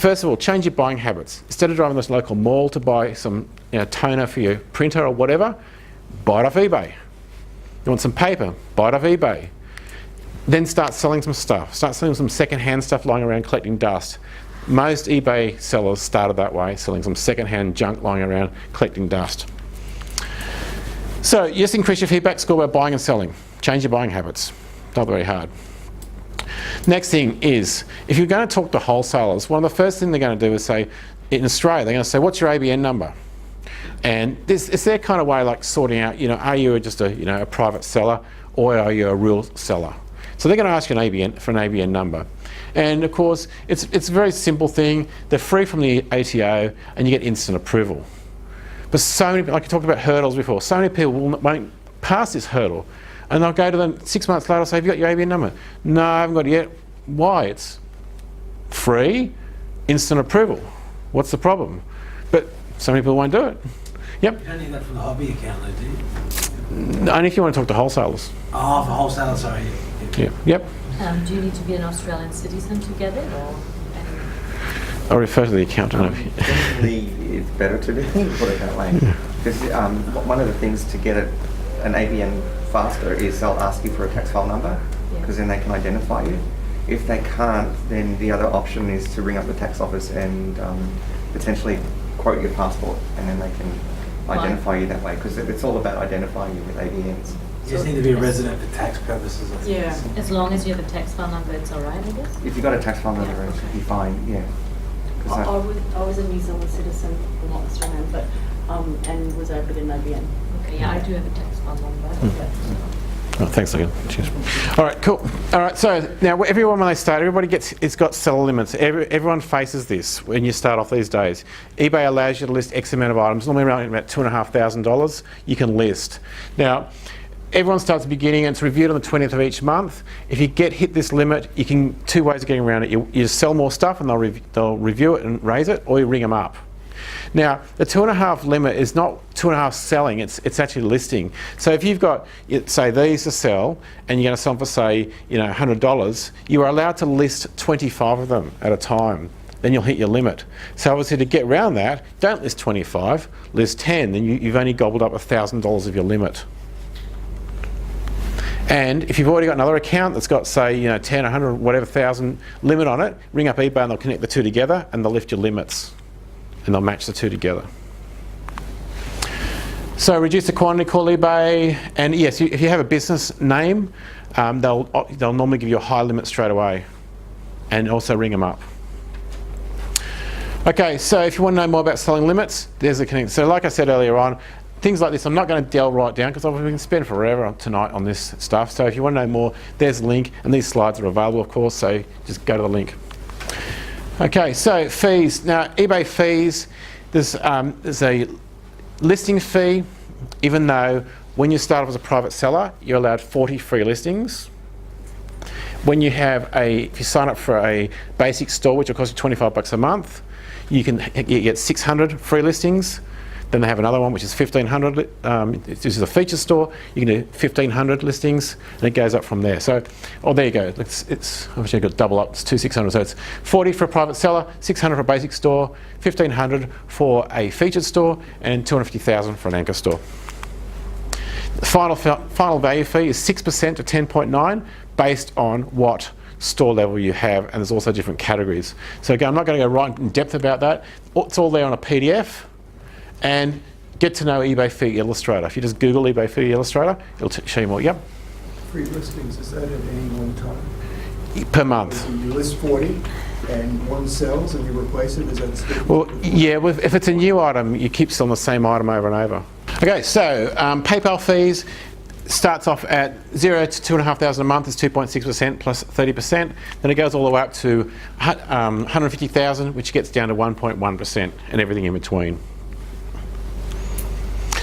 first of all, change your buying habits. Instead of driving to this local mall to buy some toner for your printer or whatever, buy it off eBay. You want some paper, buy it off eBay. Then start selling some stuff. Start selling some second-hand stuff lying around collecting dust. Most eBay sellers started that way, selling some second-hand junk lying around collecting dust. So just increase your feedback score by buying and selling. Change your buying habits. Not very hard. Next thing is, if you're going to talk to wholesalers, one of the first things they're going to do is say, in Australia, they're going to say, what's your ABN number? And it's their kind of way like sorting out, are you just a private seller or are you a real seller? So they're going to ask you for an ABN number. And of course, it's a very simple thing. They're free from the ATO and you get instant approval. But so many, like I talked about hurdles before, so many people won't pass this hurdle. And they'll go to them 6 months later and say, have you got your ABN number? No, I haven't got it yet. Why? It's free, instant approval. What's the problem? But so many people won't do it. Yep. You don't need that for the hobby account though, do you? Only if you want to talk to wholesalers. Oh, for wholesalers, sorry. Yeah. Yep. Do you need to be an Australian citizen to get it, or? I'll refer to the accountant. Definitely, it's better to do put it that way. Because one of the things to get an ABN faster is they'll ask you for a tax file number, because then they can identify you. If they can't, then the other option is to ring up the tax office and potentially quote your passport, and then they can identify you that way, because it's all about identifying you with ABNs. You just need to be a resident for tax purposes. Yeah. As long as you have a tax file number, it's all right, I guess? If you've got a tax file number, it should be fine, yeah. I was a New Zealand citizen, well, not Australian, but and was able to get an ABN. Okay, yeah, I do have a tax file number. Oh, thanks, Logan. Cheers. All right, cool. All right, so now everyone when they start, it's got seller limits. Everyone faces this when you start off these days. eBay allows you to list X amount of items, normally around about $2,500 you can list. Now, everyone starts at the beginning and it's reviewed on the 20th of each month. If you hit this limit, you can, two ways of getting around it. You just sell more stuff and they'll review it and raise it, or you ring them up. Now, the 2.5 limit is not 2.5 selling, it's actually listing. So if you've got, say, these to sell, and you're going to sell them for, say, $100, you are allowed to list 25 of them at a time. Then you'll hit your limit. So obviously to get around that, don't list 25, list 10, then you've only gobbled up $1,000 of your limit. And if you've already got another account that's got, say, 10, 100, whatever thousand limit on it, ring up eBay and they'll connect the two together and they'll lift your limits. And they'll match the two together. So reduce the quantity, call eBay, and yes, if you have a business name, they'll normally give you a high limit straight away, and also ring them up. Okay, so if you want to know more about selling limits, there's a connection. So like I said earlier on, things like this, I'm not going to delve right down because we can spend forever tonight on this stuff. So if you want to know more, there's a link, and these slides are available, of course, so just go to the link. Okay, so fees. Now, eBay fees, there's a listing fee, even though when you start off as a private seller, you're allowed 40 free listings. When you if you sign up for a basic store, which will cost you $25 a month, you get 600 free listings. Then they have another one which is 1,500. This is a feature store. You can do 1,500 listings, and it goes up from there. So, there you go. It's obviously got double up. It's 2,600. So it's 40 for a private seller, 600 for a basic store, 1,500 for a featured store, and 250,000 for an anchor store. The final value fee is 6% to 10.9, based on what store level you have, and there's also different categories. So again, I'm not going to go right in depth about that. It's all there on a PDF. And get to know eBay Fee Illustrator. If you just Google eBay Fee Illustrator, it'll show you more. Yep. Free listings, is that at any one time? Per month. So you list 40 and one sells and you replace it, is that still? Well, yeah, if it's a new item, you keep selling the same item over and over. Okay, so PayPal fees starts off at 0 to 2,500 a month is 2.6% plus 30%. Then it goes all the way up to 150,000, which gets down to 1.1%, and everything in between.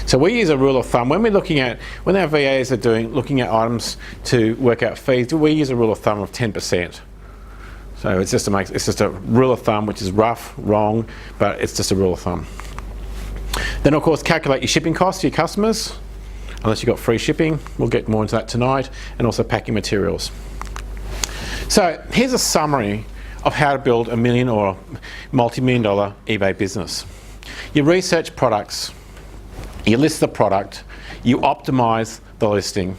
So we use a rule of thumb when our VAs are looking at items to work out fees. We use a rule of thumb of 10%. So it's just a rule of thumb, which is rough, wrong, but it's just a rule of thumb. Then of course calculate your shipping costs to your customers, unless you've got free shipping. We'll get more into that tonight, and also packing materials. So here's a summary of how to build a million or multi-million dollar eBay business. You research products, you list the product, you optimize the listing,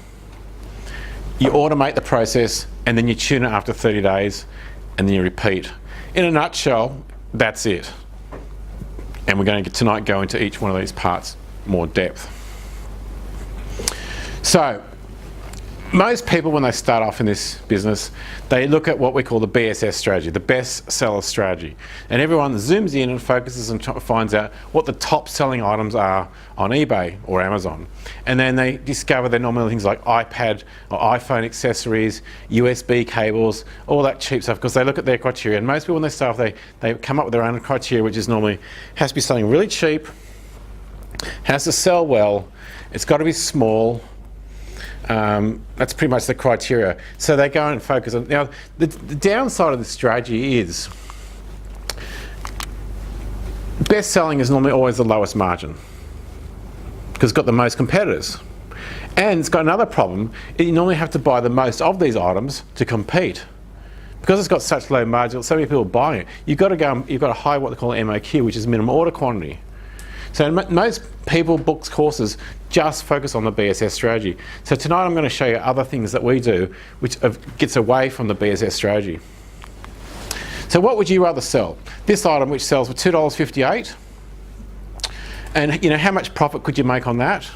you automate the process, and then you tune it after 30 days, and then you repeat. In a nutshell, that's it. And we're going to tonight go into each one of these parts more depth. So, most people when they start off in this business, they look at what we call the BSS strategy, the best seller strategy. And everyone zooms in and focuses and finds out what the top selling items are on eBay or Amazon. And then they discover they're normally things like iPad or iPhone accessories, USB cables, all that cheap stuff, because they look at their criteria. And most people when they start off, they come up with their own criteria, which is normally has to be something really cheap, has to sell well, it's got to be small. That's pretty much the criteria. So they go and focus on. Now, the downside of this strategy is best selling is normally always the lowest margin because it's got the most competitors. And it's got another problem. You normally have to buy the most of these items to compete. Because it's got such low margin, so many people buying it, you've got to high what they call MOQ, which is minimum order quantity. So most people book courses just focus on the BSS strategy. So tonight I'm going to show you other things that we do which gets away from the BSS strategy. So what would you rather sell? This item which sells for $2.58, and how much profit could you make on that?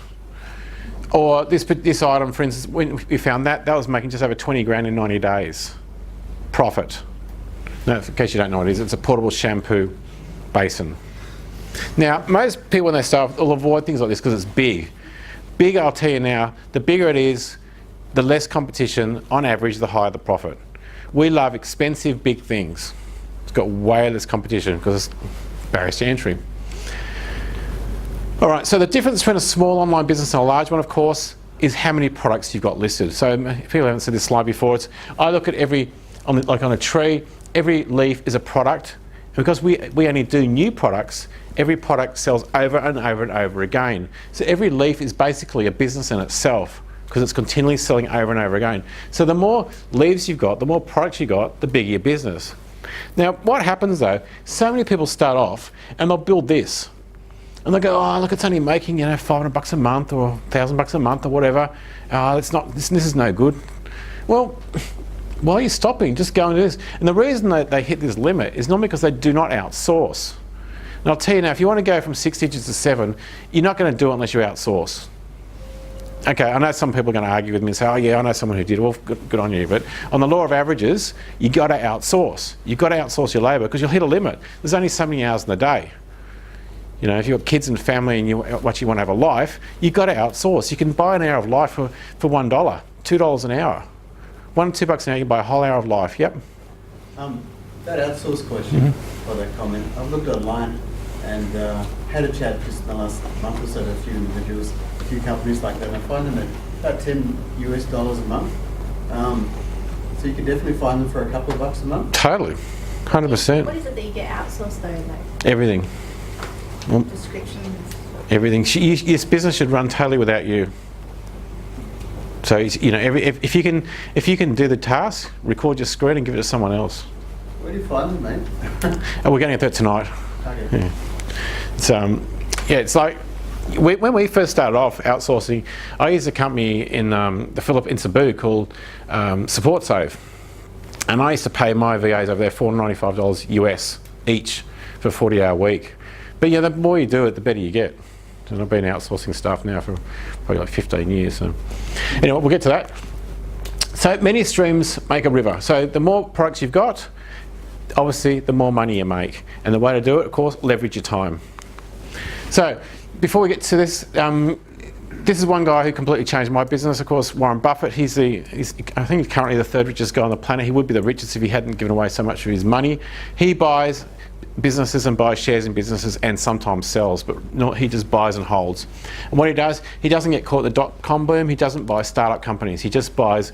Or this item, for instance, when we found that was making just over 20 grand in 90 days profit. Now, in case you don't know what it is, it's a portable shampoo basin. Now, most people when they start will avoid things like this because it's big. Big, I'll tell you now, the bigger it is, the less competition, on average, the higher the profit. We love expensive, big things. It's got way less competition because it's barriers to entry. All right, so the difference between a small online business and a large one, of course, is how many products you've got listed. So if people haven't seen this slide before, I look at like on a tree, every leaf is a product. Because we only do new products, every product sells over and over and over again. So every leaf is basically a business in itself because it's continually selling over and over again. So the more leaves you've got, the more products you've got, the bigger your business. Now, what happens though, so many people start off and they'll build this. And they'll go, oh, look, it's only making, $500 a month or $1,000 a month or whatever. This is no good. Well, why are you stopping? Just go and do this. And the reason they hit this limit is not because they do not outsource. And I'll tell you now, if you want to go from 6 digits to 7, you're not going to do it unless you outsource. Okay, I know some people are going to argue with me and say, oh yeah, I know someone who did. Well, good on you. But on the law of averages, you've got to outsource. You've got to outsource your labour because you'll hit a limit. There's only so many hours in the day. If you've got kids and family and you want to have a life, you've got to outsource. You can buy an hour of life for $1, $2 an hour. $1 or $2 an hour, you can buy a whole hour of life. Yep. That outsource question, or that comment, I've looked online and had a chat just in the last month or so to a few individuals, a few companies like that, and I find them at about $10 a month. So you can definitely find them for a couple of bucks a month. Totally, 100%. What is it that you get outsourced though? Like Everything. descriptions? Everything. Your business should run totally without you. So if you can do the task, record your screen and give it to someone else. Where do you find them, mate? And we're going to get that tonight. Okay. Yeah. It's like when we first started off outsourcing, I used a company in the Philippines, in Cebu called Support Save, and I used to pay my VAs over there $495 US each for a 40-hour week. But the more you do it, the better you get. And I've been outsourcing stuff now for probably like 15 years. So anyway, we'll get to that. So many streams make a river. So the more products you've got, obviously the more money you make. And the way to do it, of course, leverage your time. So before we get to this, this is one guy who completely changed my business. Of course, Warren Buffett, I think he's currently the 3rd richest guy on the planet. He would be the richest if he hadn't given away so much of his money. He buys businesses and buys shares in businesses and sometimes sells, but he just buys and holds. And what he does, he doesn't get caught in the dot-com boom. He doesn't buy startup companies. He just buys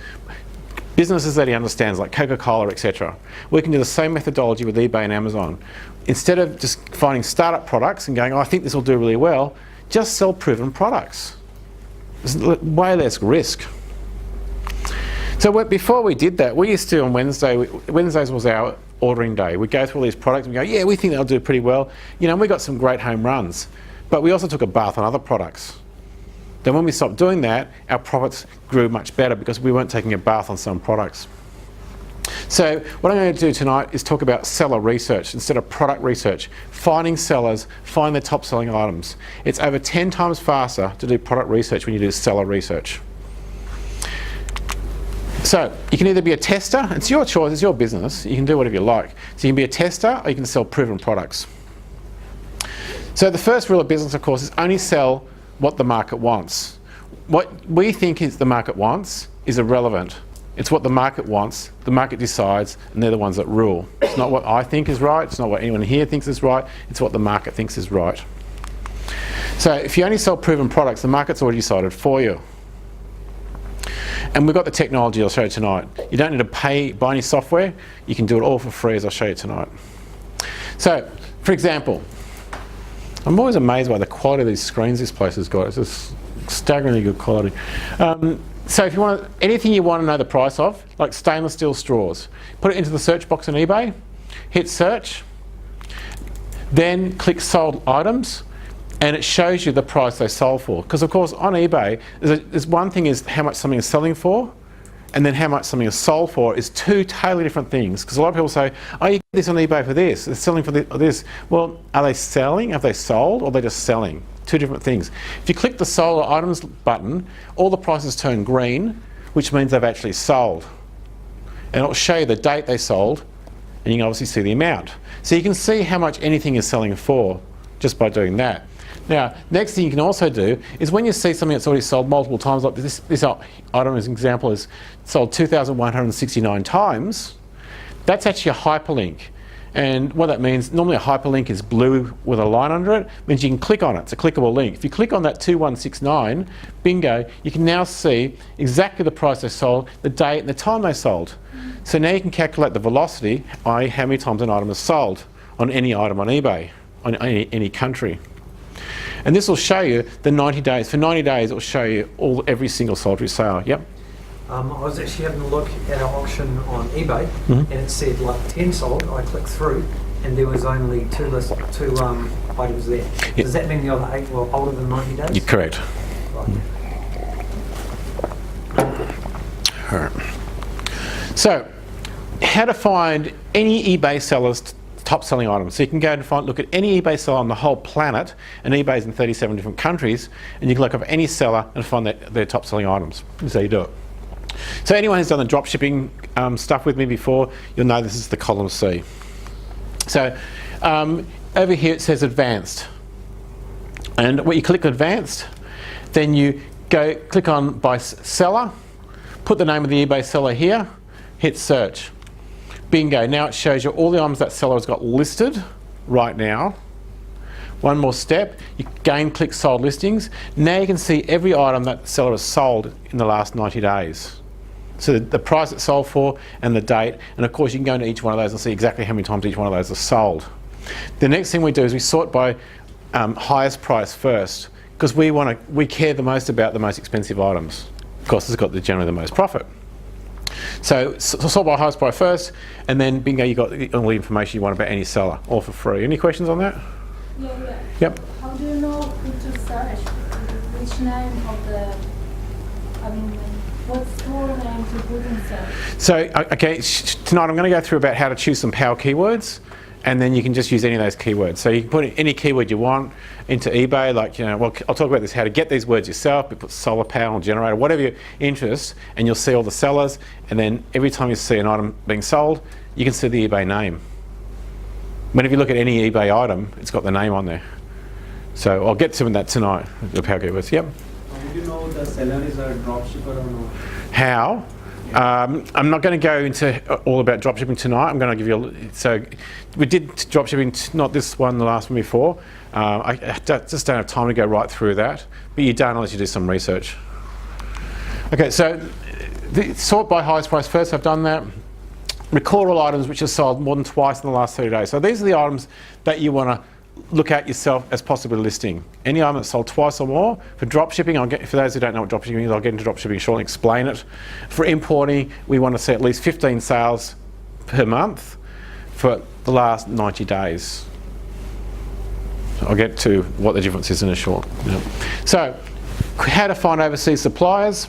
businesses that he understands, like Coca-Cola, etc. We can do the same methodology with eBay and Amazon. Instead of just finding startup products and going, oh, I think this will do really well, just sell proven products. There's way less risk. So before we did that, we used to on Wednesdays was our ordering day. We go through all these products and we go, yeah, we think they'll do pretty well. You know, and we got some great home runs. But we also took a bath on other products. Then when we stopped doing that, our profits grew much better because we weren't taking a bath on some products. So what I'm going to do tonight is talk about seller research instead of product research. Finding sellers, find their top selling items. It's over 10 times faster to do product research when you do seller research. So you can either be a tester, it's your choice, it's your business, you can do whatever you like. So you can be a tester or you can sell proven products. So the first rule of business, of course, is only sell what the market wants. What we think is the market wants is irrelevant. It's what the market wants, the market decides, and they're the ones that rule. It's not what I think is right, it's not what anyone here thinks is right, it's what the market thinks is right. So if you only sell proven products, the market's already decided for you. And we've got the technology I'll show you tonight. You don't need to buy any software, you can do it all for free as I'll show you tonight. So, for example, I'm always amazed by the quality of these screens this place has got. It's just staggeringly good quality. So if you want anything you want to know the price of, like stainless steel straws, put it into the search box on eBay, hit search, then click sold items, and it shows you the price they sold for. Because of course on eBay, there's one thing is how much something is selling for, and then how much something is sold for is two totally different things. Because a lot of people say, oh, you get this on eBay for this, it's selling for this. Well, are they selling, have they sold, or are they just selling? Two different things. If you click the sold items button, all the prices turn green, which means they've actually sold. And it'll show you the date they sold, and you can obviously see the amount. So you can see how much anything is selling for just by doing that. Now, next thing you can also do is when you see something that's already sold multiple times, like this item as an example is sold 2,169 times, that's actually a hyperlink. And what that means, normally a hyperlink is blue with a line under it, means you can click on it, it's a clickable link. If you click on that 2169, bingo, you can now see exactly the price they sold, the date and the time they sold. So now you can calculate the velocity, i.e. how many times an item is sold on any item on eBay, on any country. And this will show you the 90 days. For 90 days it will show you every single sold through sale. Yep. I was actually having a look at our auction on eBay, and it said like 10 sold. I clicked through, and there was only two items there. Yep. Does that mean the other 8 were older than 90 days? You're correct. Right. All right. So, how to find any eBay seller's top selling items. So you can go and look at any eBay seller on the whole planet, and eBay's in 37 different countries, and you can look up any seller and find their top selling items. That's how you do it. So anyone who's done the drop shipping stuff with me before, you'll know this is the column C. So over here it says advanced. And when you click advanced, then you go click on by seller, put the name of the eBay seller here, hit search. Bingo, now it shows you all the items that seller has got listed right now. One more step, you again click sold listings. Now you can see every item that seller has sold in the last 90 days. So the price it sold for and the date, and of course you can go into each one of those and see exactly how many times each one of those is sold. The next thing we do is we sort by highest price first, because we care the most about the most expensive items. Of course it's got generally the most profit. So sort by highest price first, and then bingo, you got all the information you want about any seller, all for free. Any questions on that? Yeah. Yep. How do you know who to search? Which name of the, what store name to put in search? So, okay, tonight I'm going to go through about how to choose some power keywords, and then you can just use any of those keywords. So you can put any keyword you want into eBay, like, well, I'll talk about this, how to get these words yourself. You put solar panel, generator, whatever your interest, and you'll see all the sellers, and then every time you see an item being sold, you can see the eBay name. Whenever you look at any eBay item, it's got the name on there. So I'll get to that tonight, the power keywords. Yep. How do you know the seller is a dropshipper or not? How? I'm not going to go into all about dropshipping tonight. I'm going to give you so we did dropshipping, not this one, the last one before. I just don't have time to go right through that, but you don't unless you do some research. Okay, so sort by highest price first, I've done that. Record all items which are sold more than twice in the last 30 days. So these are the items that you want to look at yourself as possibly listing. Any item that's sold twice or more. For dropshipping, for those who don't know what dropshipping is, I'll get into dropshipping shortly and explain it. For importing, we want to see at least 15 sales per month. for the last 90 days. I'll get to what the difference is in a short minute. So, how to find overseas suppliers?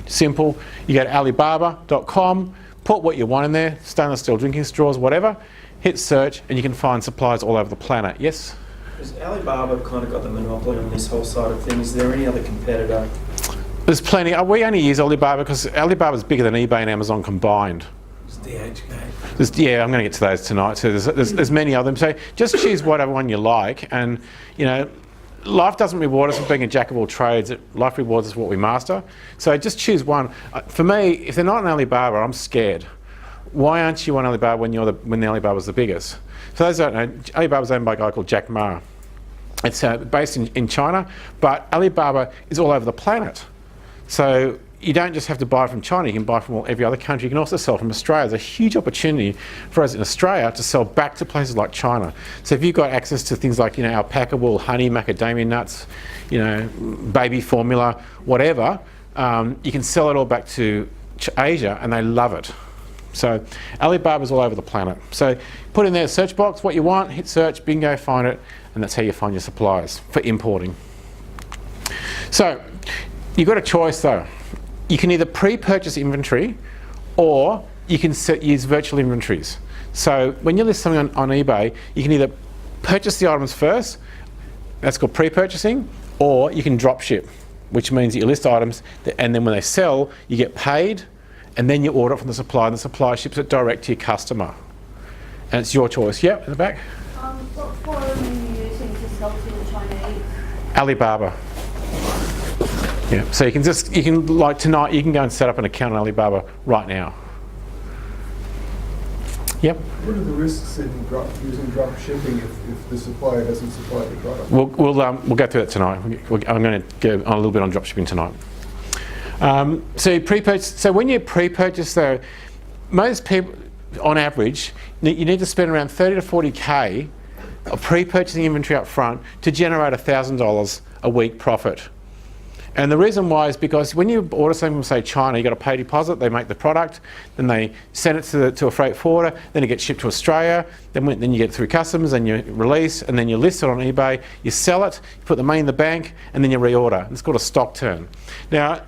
Simple. You go to alibaba.com, put what you want in there, stainless steel drinking straws, whatever, hit search, and you can find suppliers all over the planet. Yes? Has Alibaba kind of got the monopoly on this whole side of things? Is there any other competitor? There's plenty. We only use Alibaba because Alibaba's bigger than eBay and Amazon combined. It's DHgate. Yeah, I'm going to get to those tonight too. There's many of them. So just choose whatever one you like, and you know, life doesn't reward us for being a jack of all trades. Life rewards us for what we master. So just choose one. For me, if they're not on Alibaba, I'm scared. Why aren't you on Alibaba when the Alibaba's the biggest? For those who don't know, Alibaba's owned by a guy called Jack Ma. It's based in China, but Alibaba is all over the planet. So you don't just have to buy from China, you can buy from every other country. You can also sell from Australia. There's a huge opportunity for us in Australia to sell back to places like China. So if you've got access to things like, you know, alpaca wool, honey, macadamia nuts, you know, baby formula, whatever, you can sell it all back to Asia and they love it. So Alibaba's all over the planet. So put in there a search box, what you want, hit search, bingo, find it, and that's how you find your suppliers for importing. So you've got a choice though. You can either pre-purchase inventory or you can use virtual inventories. So when you list something on eBay, you can either purchase the items first, that's called pre-purchasing, or you can drop ship, which means that you list items and then when they sell, you get paid and then you order it from the supplier and the supplier ships it direct to your customer. And it's your choice. Yep, in the back. What forum are you using to sell to the Chinese? Alibaba. Yeah, so you can like tonight, you can go and set up an account on Alibaba right now. Yep. What are the risks in using drop shipping if the supplier doesn't supply the product? We'll go through that tonight. I'm going to go on a little bit on drop shipping tonight. So when you pre-purchase though, most people, on average, you need to spend around 30 to 40K of pre-purchasing inventory up front to generate $1,000 a week profit. And the reason why is because when you order something from, say, China, you've got to pay a deposit, they make the product, then they send it to a freight forwarder, then it gets shipped to Australia, then you get it through customs, and you release, and then you list it on eBay, you sell it, you put the money in the bank, and then you reorder. It's called a stock turn. Now,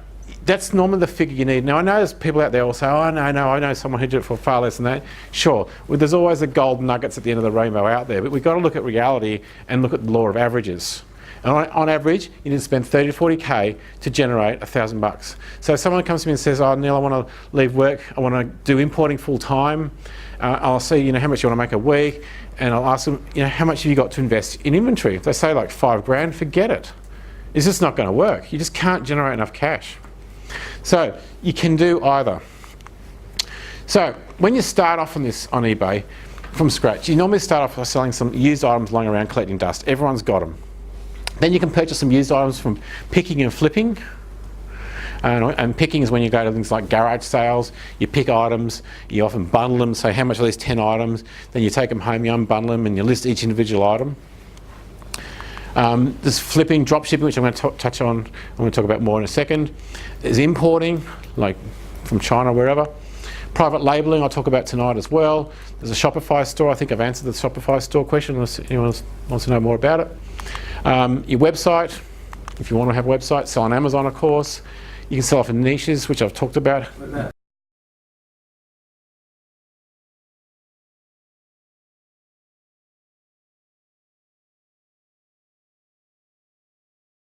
that's normally the figure you need. Now, I know there's people out there who will say, oh, no, I know someone who did it for far less than that. Sure, well, there's always the gold nuggets at the end of the rainbow out there, but we've got to look at reality and look at the law of averages. And on average, you need to spend 30 to 40K to generate $1,000. So if someone comes to me and says, oh, Neil, I want to leave work, I want to do importing full time, I'll see, you know, how much you want to make a week, and I'll ask them, you know, how much have you got to invest in inventory? If they say like $5,000, forget it. It's just not going to work. You just can't generate enough cash. So you can do either. So when you start off on eBay from scratch, you normally start off by selling some used items lying around collecting dust. Everyone's got them. Then you can purchase some used items from picking and flipping. And picking is when you go to things like garage sales, you pick items, you often bundle them, say how much are these 10 items, then you take them home, you unbundle them and you list each individual item. There's flipping, drop shipping, which I'm going to touch on, I'm going to talk about more in a second. There's importing, like from China, wherever. Private labelling, I'll talk about tonight as well. There's a Shopify store, I think I've answered the Shopify store question, unless anyone else wants to know more about it. Your website, if you want to have a website, sell on Amazon, of course. You can sell off in niches, which I've talked about.